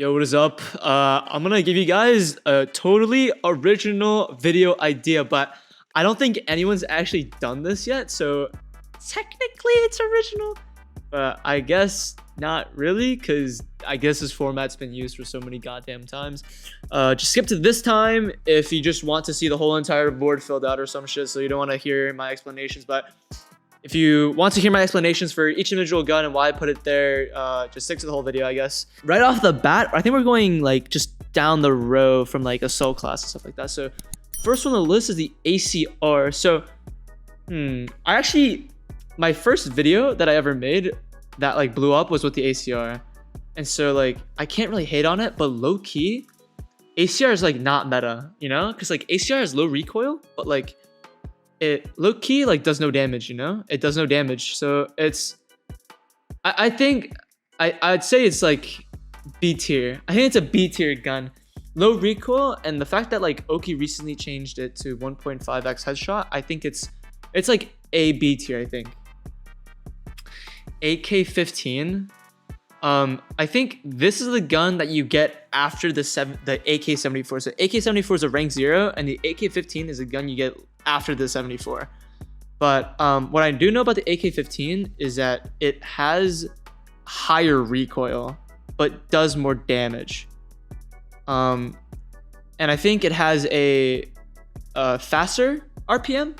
Yo, what is up? I'm gonna give you guys a totally original video idea, but I don't think anyone's actually done this yet, so technically it's original, but I guess not really, because I guess this format's been used for so many goddamn times. Just skip to this time if you just want to see the whole entire board filled out or some shit, so you don't want to hear my explanations, but if you want to hear my explanations for each individual gun and why I put it there, just stick to the whole video, I guess. Right off the bat, I think we're going like just down the row from like assault class and stuff like that. So first one on the list is the ACR. So, my first video that I ever made that like blew up was with the ACR. And so like, I can't really hate on it, but low key, ACR is like not meta, you know? Cause like ACR has low recoil, but like, it low key like does no damage, you know? It does no damage. So it's I think I'd say it's like B tier. I think it's a B tier gun. Low recoil, and the fact that like Oki recently changed it to 1.5x headshot, I think it's like a B tier, I think. AK-15. I think this is the gun that you get after the AK-74. So AK-74 is a rank 0, and the AK-15 is a gun you get after the 74. But what I do know about the AK-15 is that it has higher recoil, but does more damage. And I think it has a faster RPM.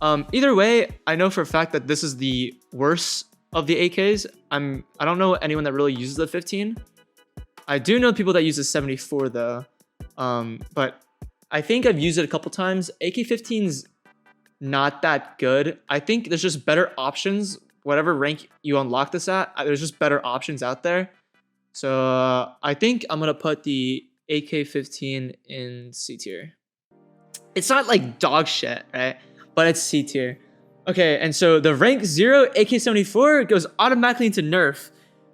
Either way, I know for a fact that this is the worst of the AKs. I don't know anyone that really uses the 15. I do know people that use the 74 though. But I think I've used it a couple times. AK-15's not that good. I think there's just better options. Whatever rank you unlock this at, there's just better options out there. So I think I'm gonna put the AK-15 in C tier. It's not like dog shit, right? But it's C tier. Okay, and so the rank 0 AK-74 goes automatically into nerf.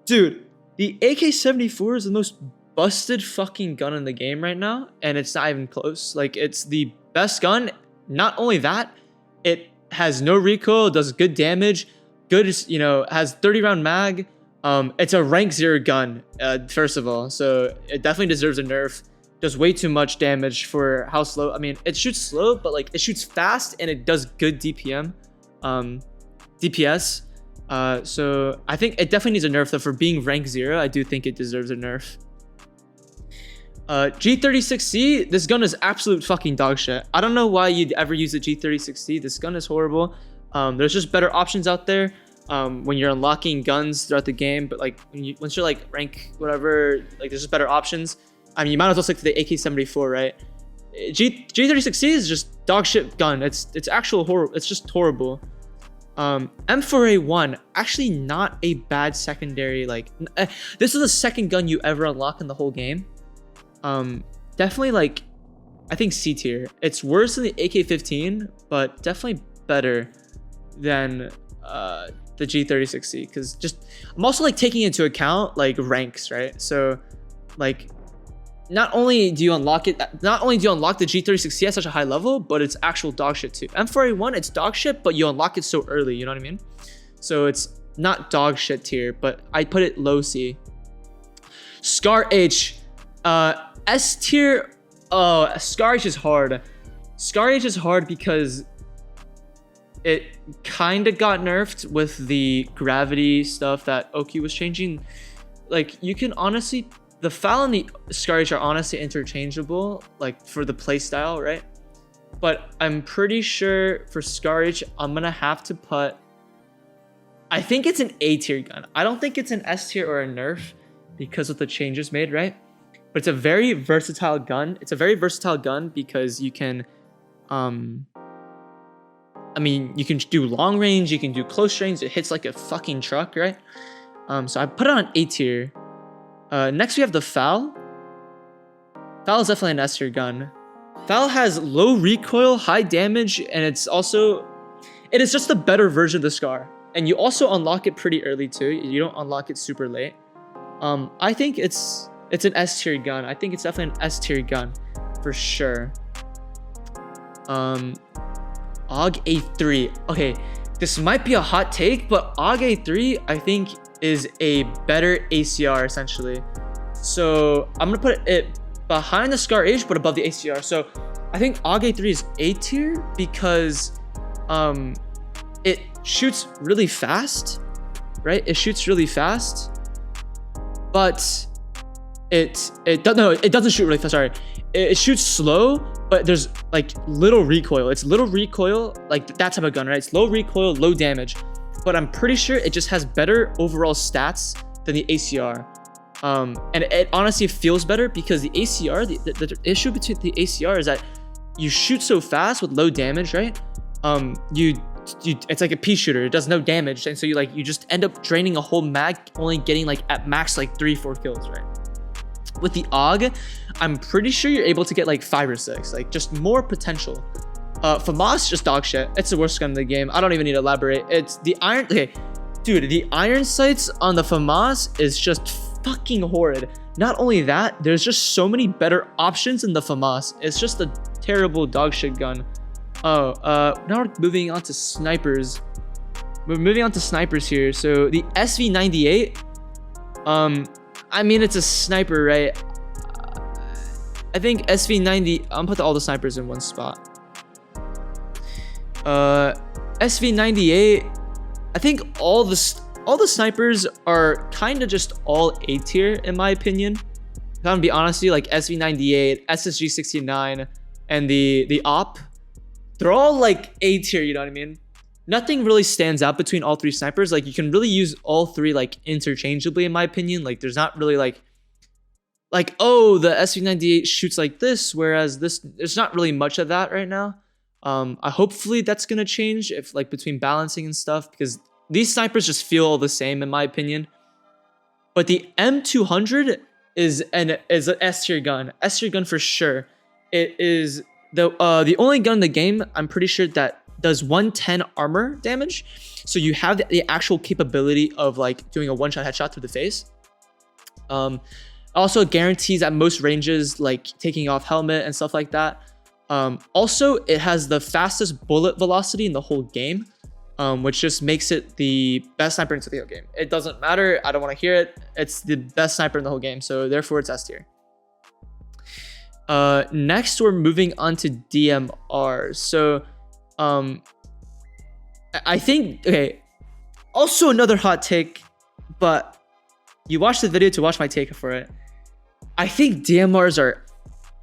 Dude, the AK-74 is the most busted fucking gun in the game right now, and it's not even close. Like, it's the best gun. Not only that, it has no recoil, does good damage, has 30 round mag. It's a rank 0 gun, first of all, so it definitely deserves a nerf. Does way too much damage for how slow. I mean, it shoots slow, but like it shoots fast and it does good DPS. So I think it definitely needs a nerf though. For being rank 0, I do think it deserves a nerf. G36C, this gun is absolute fucking dog shit. I don't know why you'd ever use a G36C. This gun is horrible. There's just better options out there when you're unlocking guns throughout the game, but like once you're like rank whatever, like there's just better options. I mean, you might as well stick to the AK-74, right? G36C is just dog shit gun. It's actual horror. It's just horrible. M4A1, actually not a bad secondary. Like this is the second gun you ever unlock in the whole game. Definitely like, I think C tier. It's worse than the AK-15, but definitely better than the G36C. Because just I'm also like taking into account like ranks, right? So like, not only do you unlock the G36C at such a high level, but it's actual dog shit too. M4A1, it's dog shit, but you unlock it so early, you know what I mean? So it's not dog shit tier, but I put it low C. Scar H, S tier. Oh, Scar H is hard. Scar H is hard because it kind of got nerfed with the gravity stuff that Oki was changing. Like, you can honestly, the FAL and the Scar H are honestly interchangeable, like for the playstyle, right? But I'm pretty sure for Scar H, I'm gonna have to put, I think it's an A tier gun. I don't think it's an S tier or a nerf because of the changes made, right? But it's a very versatile gun. It's a very versatile gun because you can, I mean, you can do long range, you can do close range. It hits like a fucking truck, right? So I put it on A tier. Next we have the FAL. FAL is definitely an S tier gun. FAL has low recoil, high damage, and it is just a better version of the Scar. And you also unlock it pretty early too. You don't unlock it super late. I think it's an S tier gun. I think it's definitely an S tier gun for sure. AUG A3. Okay, this might be a hot take, but AUG A3 I think is a better ACR essentially. So I'm gonna put it behind the Scar H, but above the ACR. So I think AUG A3 is A tier because it shoots really fast, right? It shoots really fast, but it doesn't shoot really fast. Sorry, it shoots slow, but there's like little recoil. It's little recoil, like that type of gun, right? It's low recoil, low damage, but I'm pretty sure it just has better overall stats than the ACR. And it honestly feels better because the ACR, the issue between the ACR is that you shoot so fast with low damage, right? It's like a pea shooter. It does no damage, and so you just end up draining a whole mag, only getting like at max like 3-4 kills, right? With the AUG, I'm pretty sure you're able to get like 5 or 6, like just more potential. FAMAS just dog shit. It's the worst gun in the game. I don't even need to elaborate. It's the iron. Okay, dude, the iron sights on the FAMAS is just fucking horrid. Not only that, there's just so many better options in the FAMAS. It's just a terrible dog shit gun. Oh, now we're moving on to snipers. We're moving on to snipers here. So the SV98, I mean, it's a sniper, right? I think SV90, I'm gonna put all the snipers in one spot. SV98, I think all the snipers are kind of just all A tier in my opinion. I'm gonna be honest with you, like SV98, SSG69, and the OP, they're all like A tier, you know what I mean? Nothing really stands out between all 3 snipers. Like you can really use all 3 like interchangeably in my opinion. Like there's not really like oh, the SV98 shoots like this, whereas this, there's not really much of that right now. Hopefully that's gonna change if like between balancing and stuff, because these snipers just feel all the same in my opinion. But the M200 is an S tier gun. S tier gun for sure. It is the only gun in the game, I'm pretty sure, that does 110 armor damage. So you have the actual capability of like doing a one-shot headshot through the face. Also guarantees at most ranges, like taking off helmet and stuff like that. Also, it has the fastest bullet velocity in the whole game, which just makes it the best sniper in the video game. It doesn't matter. I don't want to hear it. It's the best sniper in the whole game. So therefore it's S tier. Next, we're moving on to DMR. So I think, okay, also another hot take, but you watch the video to watch my take for it. I think DMRs are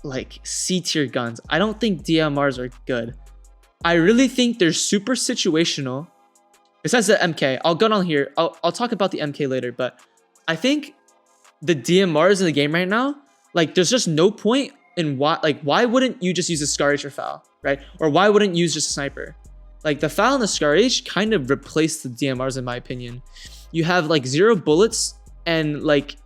like C tier guns. I don't think DMRs are good. I really think they're super situational. Besides the MK, I'll go on here. I'll talk about the MK later, but I think the DMRs in the game right now, like there's just no point in why wouldn't you just use a Scar H or FAL, right? Or why wouldn't you use just a sniper? Like the FAL and the Scar H kind of replace the DMRs in my opinion. You have like 0 bullets, and like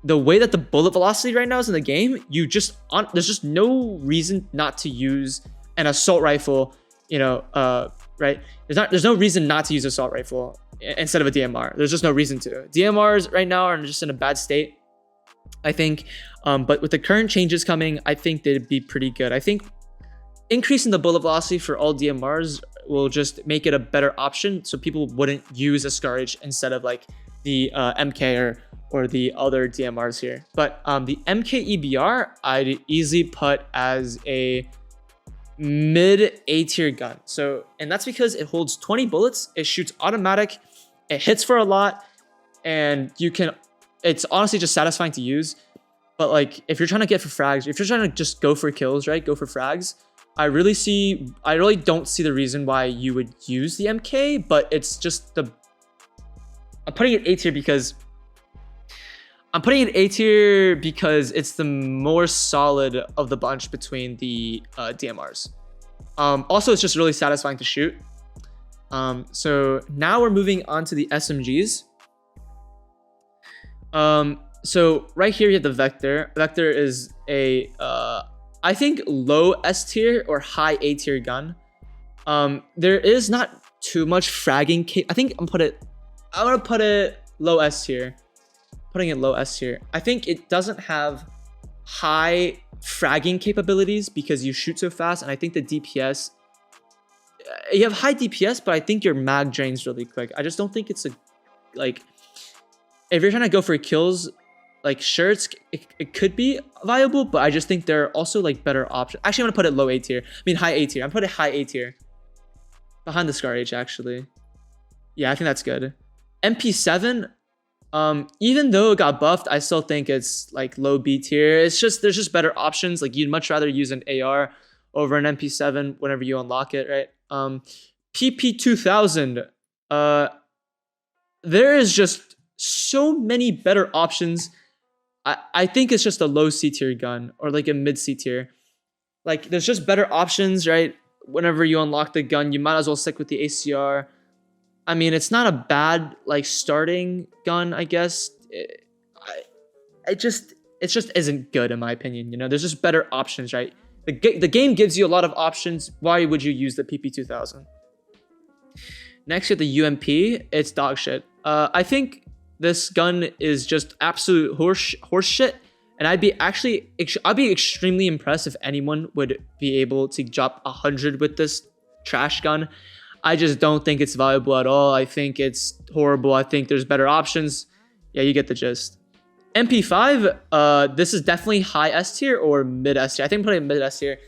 the way that the bullet velocity right now is in the game, there's just no reason not to use an assault rifle, you know, right? There's no reason not to use assault rifle instead of a DMR. There's just no reason to. DMRs right now are just in a bad state, I think. But with the current changes coming, I think they'd be pretty good. I think increasing the bullet velocity for all DMRs will just make it a better option, so people wouldn't use a Scar H instead of like the MK or the other DMRs here. But the MK EBR, I'd easily put as a mid A tier gun. So, and that's because it holds 20 bullets, it shoots automatic, it hits for a lot, and it's honestly just satisfying to use. But like if you're trying to get for frags, if you're trying to just go for kills, right, go for frags, I really don't see the reason why you would use the MK. But it's just I'm putting it A tier because it's the more solid of the bunch between the DMRs. Also, it's just really satisfying to shoot. So now we're moving on to the SMGs. So right here you have the Vector. Vector is a I think low S tier or high A tier gun. There is not too much fragging. I think I'm gonna put it low S tier. Putting it low S tier. I think it doesn't have high fragging capabilities because you shoot so fast, and I think the DPS, you have high DPS, but I think your mag drains really quick. I just don't think it's like if you're trying to go for kills, like sure it could be viable, but I just think there are also like better options. Actually, I'm gonna put it low A tier. I mean high A tier. I'm putting it high A tier. Behind the Scar H, actually. Yeah, I think that's good. MP7, even though it got buffed, I still think it's like low B tier. It's just there's just better options. Like you'd much rather use an AR over an MP7 whenever you unlock it, right? PP2000, there is just so many better options. I think it's just a low C tier gun or like a mid C tier. Like there's just better options, right? Whenever you unlock the gun, you might as well stick with the ACR. I mean, it's not a bad like starting gun, I guess. It just isn't good in my opinion. You know, there's just better options, right? The game gives you a lot of options. Why would you use the PP2000? Next, you have the UMP. It's dog shit. I think this gun is just absolute horse shit. And I'd be extremely impressed if anyone would be able to drop 100 with this trash gun. I just don't think it's valuable at all. I think it's horrible. I think there's better options. Yeah, you get the gist. MP5, this is definitely high S tier or mid S tier. I think I'm putting it mid S tier.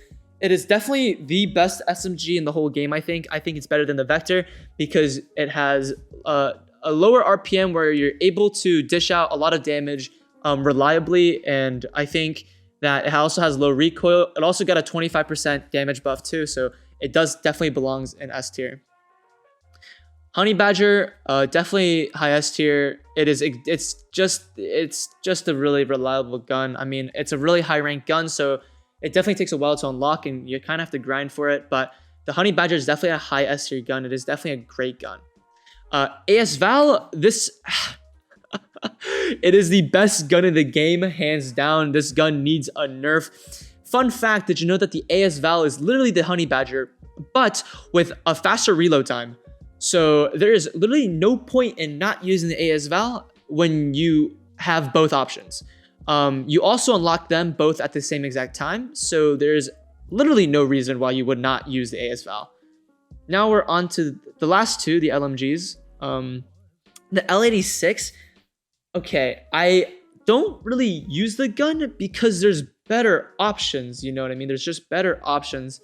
It is definitely the best SMG in the whole game, I think. I think it's better than the Vector because it has a lower RPM where you're able to dish out a lot of damage reliably, and I think that it also has low recoil. It also got a 25% damage buff too, so it does definitely belongs in S tier. Honey Badger, definitely high S tier. It's just a really reliable gun. I mean, it's a really high rank gun, so it definitely takes a while to unlock, and you kind of have to grind for it. But the Honey Badger is definitely a high S tier gun. It is definitely a great gun. AS Val, this. It is the best gun in the game, hands down. This gun needs a nerf. Fun fact, did you know that the AS Val is literally the Honey Badger, but with a faster reload time? So there is literally no point in not using the AS Val when you have both options. You also unlock them both at the same exact time, so there's literally no reason why you would not use the AS Val. Now we're on to the last two, the LMGs. The L86, okay, I don't really use the gun because there's better options, you know what I mean? There's just better options.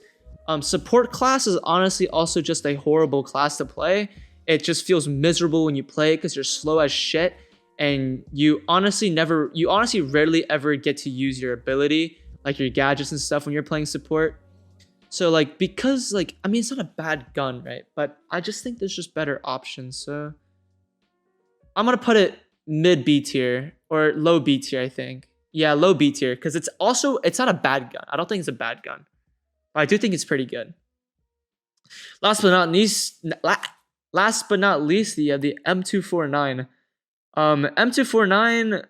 Support class is honestly also just a horrible class to play. It just feels miserable when you play it because you're slow as shit, and you honestly rarely ever get to use your ability, like your gadgets and stuff when you're playing support. So like, because like, I mean, it's not a bad gun, right? But I just think there's just better options. So I'm gonna put it mid B tier or low B tier, I think. Yeah, low B tier, because it's not a bad gun. I don't think it's a bad gun, but I do think it's pretty good. Last but not least, the M249. M249,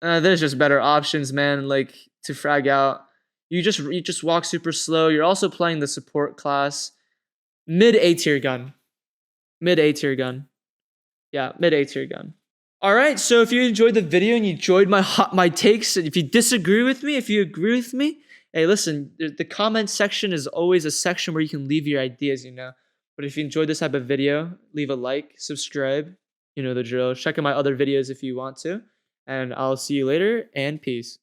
there's just better options, man. Like to frag out, you just walk super slow. You're also playing the support class. Mid A tier gun. Mid A tier gun. Yeah, mid A tier gun. All right, so if you enjoyed the video and you enjoyed my takes, and if you disagree with me, if you agree with me, hey, listen, the comment section is always a section where you can leave your ideas, you know. But if you enjoyed this type of video, leave a like, subscribe, you know the drill. Check out my other videos if you want to, and I'll see you later, and peace.